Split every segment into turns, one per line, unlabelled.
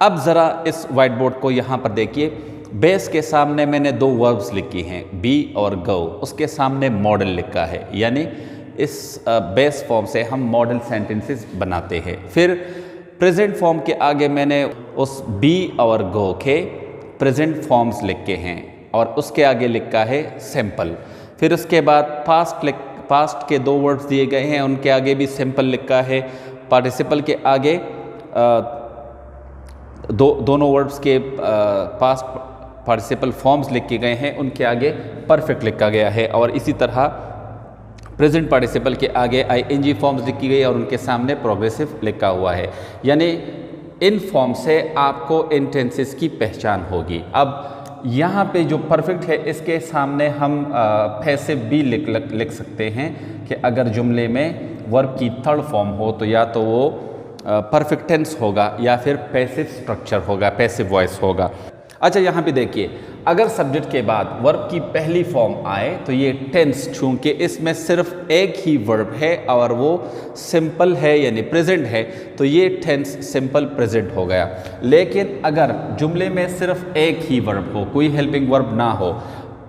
अब ज़रा इस वाइट बोर्ड को यहाँ पर देखिए, बेस के सामने मैंने दो वर्ब्स लिखी हैं, बी और गो, उसके सामने मॉडल लिखा है, यानी इस बेस फॉर्म से हम मॉडल सेंटेंसेस बनाते हैं। फिर प्रेजेंट फॉर्म के आगे मैंने उस बी और गो के प्रेजेंट फॉर्म्स लिखे हैं और उसके आगे लिखा है सिंपल। फिर उसके बाद पास्ट के दो वर्ड्स दिए गए हैं, उनके आगे भी सिंपल लिखा है। पार्टिसिपल के आगे दोनों वर्ड्स के पास्ट पार्टिसिपल फॉर्म्स लिखे गए हैं, उनके आगे परफेक्ट लिखा गया है। और इसी तरह प्रेजेंट पार्टिसिपल के आगे आईएनजी फॉर्म्स लिखी गई और उनके सामने प्रोग्रेसिव लिखा हुआ है। यानी इन फॉर्म से आपको इन टेंसेस की पहचान होगी। अब यहाँ पे जो परफेक्ट है इसके सामने हम पैसिव भी लिख सकते हैं कि अगर जुमले में वर्ब की थर्ड फॉर्म हो तो या तो वो परफेक्ट टेंस होगा या फिर पैसिव स्ट्रक्चर होगा, पैसिव वॉइस होगा। अच्छा, यहाँ पे देखिए, अगर सब्जेक्ट के बाद वर्ब की पहली फॉर्म आए तो ये टेंस, चूंकि इसमें सिर्फ एक ही वर्ब है और वो सिंपल है यानी प्रेजेंट है, तो ये टेंस सिंपल प्रेजेंट हो गया। लेकिन अगर जुमले में सिर्फ एक ही वर्ब हो, कोई हेल्पिंग वर्ब ना हो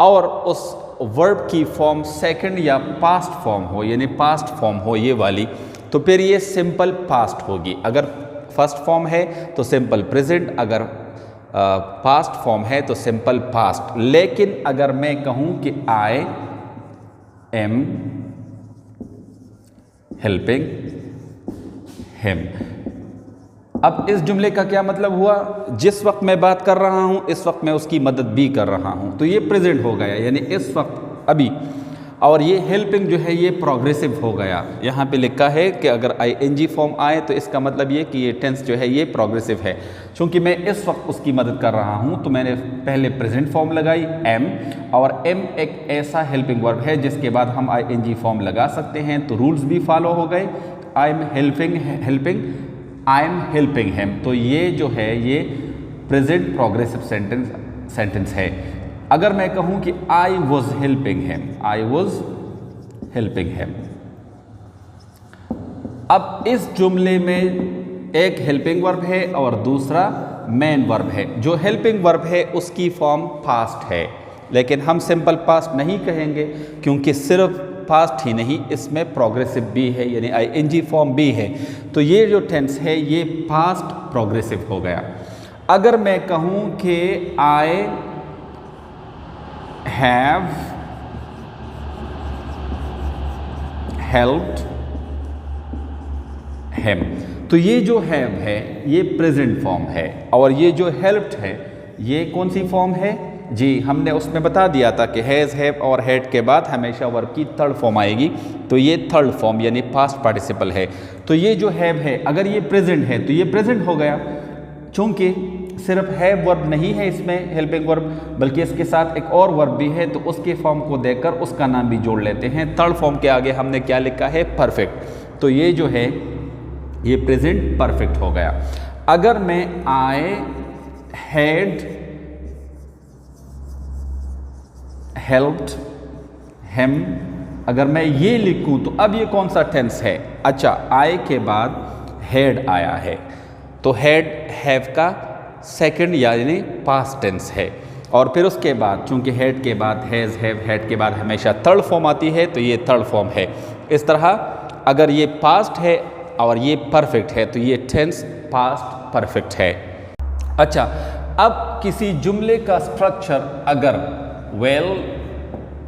और उस वर्ब की फॉर्म सेकंड या पास्ट फॉर्म हो यानी पास्ट फॉर्म हो ये वाली, तो फिर ये सिंपल पास्ट होगी। अगर फर्स्ट फॉर्म है तो सिंपल प्रेजेंट, अगर पास्ट फॉर्म है तो सिंपल पास्ट। लेकिन अगर मैं कहूं कि आई एम हेल्पिंग हिम, अब इस जुमले का क्या मतलब हुआ? जिस वक्त मैं बात कर रहा हूं इस वक्त मैं उसकी मदद भी कर रहा हूं, तो ये प्रेजेंट हो गया यानी इस वक्त अभी। और ये हेल्पिंग जो है ये प्रोग्रेसिव हो गया। यहाँ पे लिखा है कि अगर आईएनजी फॉर्म आए तो इसका मतलब ये कि ये टेंस जो है ये प्रोग्रेसिव है। क्योंकि मैं इस वक्त उसकी मदद कर रहा हूँ तो मैंने पहले प्रेजेंट फॉर्म लगाई एम, और एम एक ऐसा हेल्पिंग वर्ब है जिसके बाद हम आईएनजी फॉर्म लगा सकते हैं, तो रूल्स भी फॉलो हो गए। I am I am helping him, तो ये जो है ये प्रेजेंट प्रोग्रेसिव सेंटेंस है। अगर मैं कहूं कि I was helping him, I was helping him, अब इस जुमले में एक हेल्पिंग वर्ब है और दूसरा मेन वर्ब है। जो हेल्पिंग वर्ब है उसकी फॉर्म पास्ट है, लेकिन हम सिंपल पास्ट नहीं कहेंगे क्योंकि सिर्फ पास्ट ही नहीं, इसमें प्रोग्रेसिव भी है यानी आईएनजी फॉर्म भी है। तो ये जो टेंस है ये पास्ट प्रोग्रेसिव हो गया। अगर मैं कहूं कि आई have helped him, तो ये जो have है ये प्रेजेंट फॉर्म है और ये जो helped है ये कौन सी फॉर्म है? जी, हमने उसमें बता दिया था कि हैज़, हैव और हैड के बाद हमेशा वर्ब की थर्ड फॉर्म आएगी, तो ये थर्ड फॉर्म यानी पास्ट पार्टिसिपल है। तो ये जो हैव है अगर ये प्रेजेंट है तो ये प्रेजेंट हो गया, चूंकि सिर्फ हैव वर्ब नहीं है इसमें हेल्पिंग वर्ब, बल्कि इसके साथ एक और वर्ब भी है, तो उसके फॉर्म को देखकर उसका नाम भी जोड़ लेते हैं। थर्ड फॉर्म के आगे हमने क्या लिखा है? परफेक्ट। तो ये जो है ये प्रेजेंट परफेक्ट हो गया। अगर मैं आई हैड हेल्प्ड हिम, अगर मैं ये लिखूं तो अब ये कौन सा टेंस है? अच्छा, आई के बाद हैड आया है, तो हैड हैव का सेकंड यानी पास्ट टेंस है। और फिर उसके बाद चूंकि हैड के बाद हैज़, हैव, हैड के बाद हमेशा थर्ड फॉर्म आती है, तो ये थर्ड फॉर्म है। इस तरह अगर ये पास्ट है और ये परफेक्ट है तो ये टेंस पास्ट परफेक्ट है। अच्छा, अब किसी जुमले का स्ट्रक्चर अगर वेल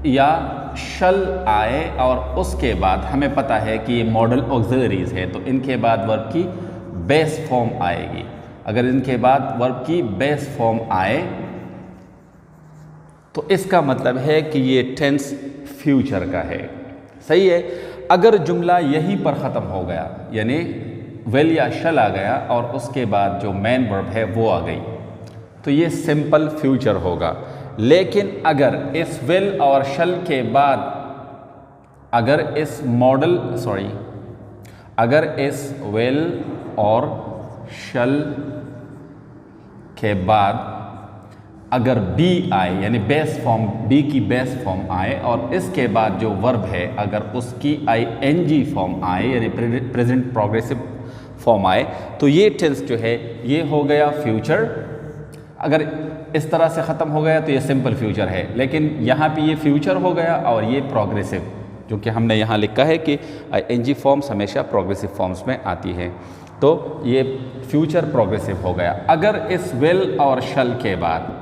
या शल आए और उसके बाद हमें पता है कि ये मॉडल ऑक्सिलरीज है, तो इनके बाद वर्ब की बेस फॉर्म आएगी। अगर इनके बाद वर्ब की बेस फॉर्म आए तो इसका मतलब है कि ये टेंस फ्यूचर का है। सही है। अगर जुमला यहीं पर ख़त्म हो गया यानी वेल या शल आ गया और उसके बाद जो मेन वर्ब है वो आ गई, तो ये सिंपल फ्यूचर होगा। लेकिन अगर इस वेल और शल के बाद अगर इस वेल और शल के बाद अगर बी आए यानी बेस फॉर्म, बी की बेस फॉर्म आए और इसके बाद जो वर्ब है अगर उसकी आईएनजी फॉर्म आए यानी प्रेजेंट प्रोग्रेसिव फॉर्म आए तो ये टेंस जो है ये हो गया फ्यूचर। अगर इस तरह से ख़त्म हो गया तो ये सिंपल फ्यूचर है, लेकिन यहाँ पे ये फ्यूचर हो गया और ये प्रोग्रेसिव, जो कि हमने यहाँ लिखा है कि आईएनजी फॉर्म्स हमेशा प्रोग्रेसिव फॉर्म्स में आती है, तो ये फ्यूचर प्रोग्रेसिव हो गया। अगर इस विल और शल के बाद,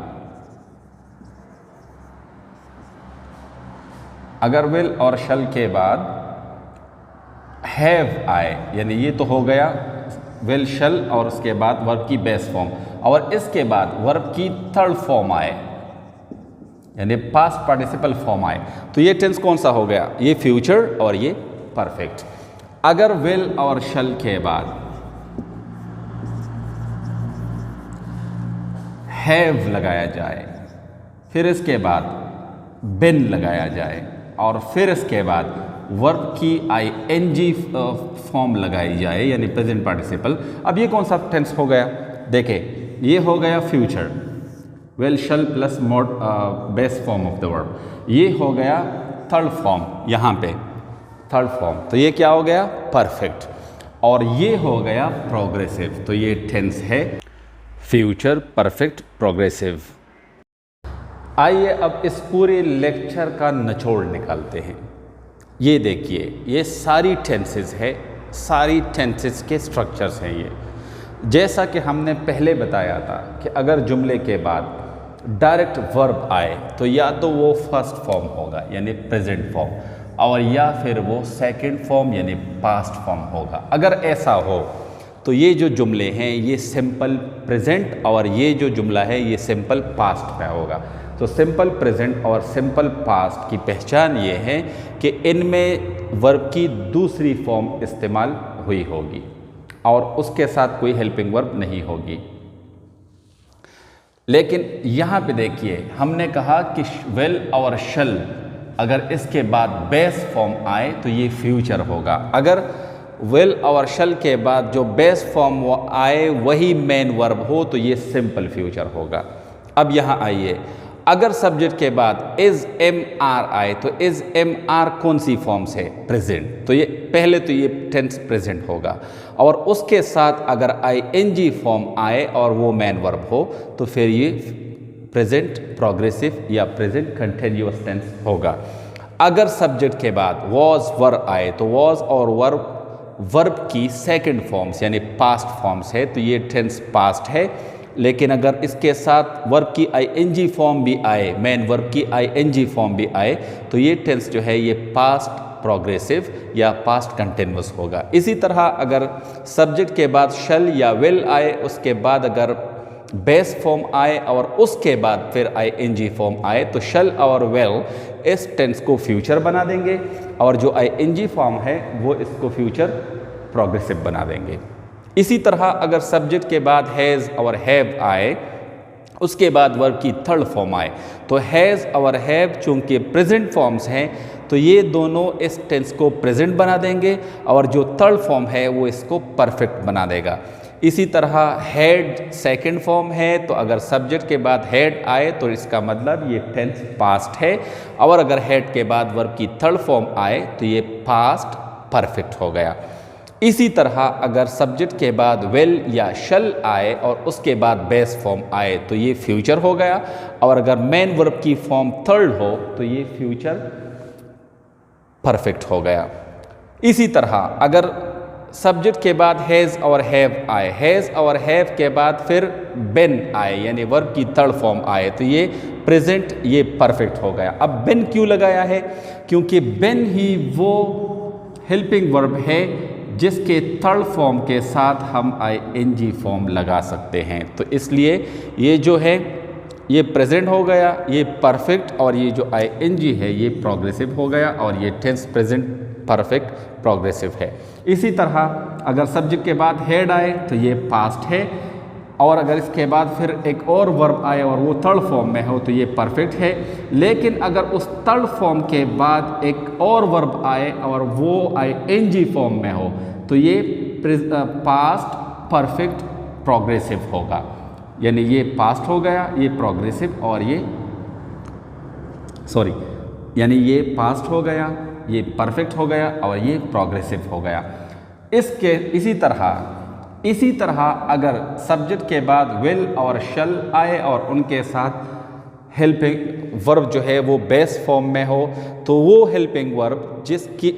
अगर विल और शल के बाद हैव आए, यानी ये तो हो गया विल शल और उसके बाद वर्ब की बेस फॉर्म, और इसके बाद वर्ब की थर्ड फॉर्म आए यानी पास्ट पार्टिसिपल फॉर्म आए, तो ये टेंस कौन सा हो गया? ये फ्यूचर और ये परफेक्ट। अगर विल और शल के बाद हैव लगाया जाए, फिर इसके बाद बिन लगाया जाए और फिर इसके बाद वर्ब की आईएनजी फॉर्म लगाई जाए यानी प्रेजेंट पार्टिसिपल, अब ये कौन सा टेंस हो गया? देखिए ये हो गया future, will shall plus mode base form of the verb, ये हो गया थर्ड फॉर्म, यहाँ पे थर्ड फॉर्म, तो ये क्या हो गया? परफेक्ट, और ये हो गया प्रोग्रेसिव, तो ये टेंस है फ्यूचर परफेक्ट प्रोग्रेसिव। आइए अब इस पूरे लेक्चर का निचोड़ निकालते हैं। ये देखिए ये सारी टेंसेस है, सारी टेंसेस के स्ट्रक्चर्स हैं ये। जैसा कि हमने पहले बताया था कि अगर जुमले के बाद डायरेक्ट वर्ब आए तो या तो वो फर्स्ट फॉर्म होगा यानी प्रेजेंट फॉर्म, और या फिर वो सेकंड फॉर्म यानी पास्ट फॉर्म होगा। अगर ऐसा हो तो ये जो जुमले हैं ये सिंपल प्रेजेंट और ये जो जुमला है ये सिंपल पास्ट में होगा। तो सिंपल प्रेजेंट और सिंपल पास्ट की पहचान ये है कि इनमें वर्ब की दूसरी फॉर्म इस्तेमाल हुई होगी और उसके साथ कोई हेल्पिंग वर्ब नहीं होगी। लेकिन यहाँ पे देखिए हमने कहा कि विल और शल अगर इसके बाद बेस फॉर्म आए तो ये फ्यूचर होगा। अगर विल और शल के बाद जो बेस फॉर्म वो आए वही मेन वर्ब हो तो ये सिंपल फ्यूचर होगा। अब यहाँ आइए, अगर सब्जेक्ट के बाद इज एम आर आए तो इज एम आर कौन सी फॉर्म से? प्रेजेंट, तो ये पहले तो ये टेंस प्रेजेंट होगा, और उसके साथ अगर आईएनजी फॉर्म आए और वो मेन वर्ब हो तो फिर ये प्रेजेंट प्रोग्रेसिव या प्रेजेंट कंटिन्यूअस टेंस होगा। अगर सब्जेक्ट के बाद वॉज वर आए तो वॉज और वर्ब की सेकंड फॉर्म्स यानी पास्ट फॉर्म्स है तो ये टेंस पास्ट है। लेकिन अगर इसके साथ वर्ब की आईएनजी फॉर्म भी आए, मेन वर्ब की आईएनजी फॉर्म भी आए तो ये टेंस जो है ये पास्ट प्रोग्रेसिव या पास्ट कंटिन्यूअस होगा। इसी तरह अगर सब्जेक्ट के बाद शल या विल आए, उसके बाद अगर बेस फॉर्म आए और उसके बाद फिर आईएनजी फॉर्म आए तो शल और विल इस टेंस को फ्यूचर बना देंगे और जो आईएनजी फॉर्म है वो इसको फ्यूचर प्रोग्रेसिव बना देंगे। इसी तरह अगर सब्जेक्ट के बाद हैज़ और हैव आए, उसके बाद वर्ब की थर्ड फॉर्म आए तो हैज़ और हैव चूंकि प्रेजेंट फॉर्म्स हैं तो ये दोनों इस टेंस को प्रेजेंट बना देंगे और जो थर्ड फॉर्म है वो इसको परफेक्ट बना देगा। इसी तरह हैड सेकंड फॉर्म है तो अगर सब्जेक्ट के बाद हैड आए तो इसका मतलब ये टेंस पास्ट है, और अगर हैड के बाद वर्ब की थर्ड फॉर्म आए तो ये पास्ट परफेक्ट हो गया। इसी तरह अगर सब्जेक्ट के बाद विल या शल आए और उसके बाद बेस फॉर्म आए तो ये फ्यूचर हो गया, और अगर मेन वर्ब की फॉर्म थर्ड हो तो ये फ्यूचर परफेक्ट हो गया। इसी तरह अगर सब्जेक्ट के बाद हैज़ और हैव आए, हैज़ और हैव के बाद फिर बिन आए यानी वर्ब की थर्ड फॉर्म आए तो ये प्रेजेंट ये परफेक्ट हो गया। अब बिन क्यों लगाया है? क्योंकि बिन ही वो हेल्पिंग वर्ब है जिसके थर्ड फॉर्म के साथ हम आईएनजी फॉर्म लगा सकते हैं, तो इसलिए ये जो है ये प्रेजेंट हो गया, ये परफेक्ट, और ये जो आईएनजी है ये प्रोग्रेसिव हो गया और ये टेंस प्रेजेंट परफेक्ट प्रोग्रेसिव है। इसी तरह अगर सब्जेक्ट के बाद हेड आए तो ये पास्ट है, और अगर इसके बाद फिर एक और वर्ब आए और वो थर्ड फॉर्म में हो तो ये परफेक्ट है। लेकिन अगर उस थर्ड फॉर्म के बाद एक और वर्ब आए और वो आईएनजी फॉर्म में हो तो ये पास्ट परफेक्ट प्रोग्रेसिव होगा, यानी ये पास्ट हो गया, ये प्रोग्रेसिव, और ये यानी ये पास्ट हो गया, ये परफेक्ट हो गया और ये प्रोग्रेसिव हो गया। इसी तरह इसी तरह अगर सब्जेक्ट के बाद विल और शल आए और उनके साथ हेल्पिंग वर्ब जो है वो बेस फॉर्म में हो, तो वो हेल्पिंग वर्ब जिसकी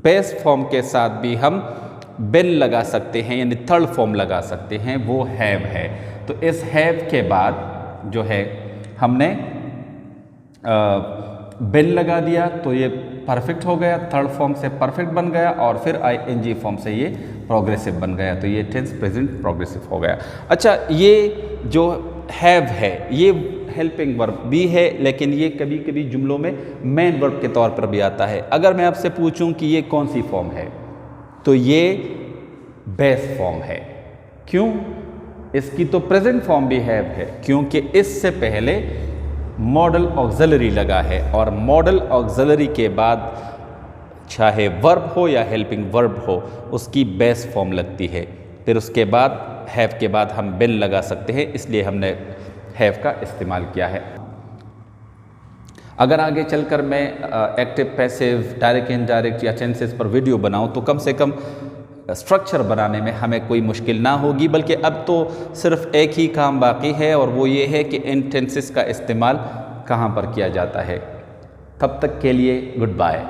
बेस फॉर्म के साथ भी हम बिन लगा सकते हैं, यानी थर्ड फॉर्म लगा सकते हैं, वो हैव है। तो इस हैव के बाद जो है हमने बिन लगा दिया तो ये परफेक्ट हो गया, थर्ड फॉर्म से परफेक्ट बन गया और फिर आईएनजी फॉर्म से ये प्रोग्रेसिव बन गया, तो ये टेंस प्रेजेंट प्रोग्रेसिव हो गया। अच्छा, ये जो हैव है ये हेल्पिंग वर्ब भी है, लेकिन ये कभी कभी जुमलों में मेन वर्ब के तौर पर भी आता है। अगर मैं आपसे पूछूं कि ये कौन सी फॉर्म है, तो ये बेस फॉर्म है। क्यों? इसकी तो प्रेजेंट फॉर्म भी हैव है, क्योंकि इससे पहले मॉडल ऑक्सिलरी लगा है और मॉडल ऑक्सिलरी के बाद चाहे वर्ब हो या हेल्पिंग वर्ब हो उसकी बेस फॉर्म लगती है। फिर उसके बाद हैव के बाद हम बिन लगा सकते हैं, इसलिए हमने हैव का इस्तेमाल किया है। अगर आगे चलकर मैं एक्टिव, पैसिव, डायरेक्ट, इनडायरेक्ट या टेंसेस पर वीडियो बनाऊं तो कम से कम स्ट्रक्चर बनाने में हमें कोई मुश्किल ना होगी, बल्कि अब तो सिर्फ एक ही काम बाकी है और वो ये है कि इन टेंसेस का इस्तेमाल कहाँ पर किया जाता है। तब तक के लिए गुड बाय।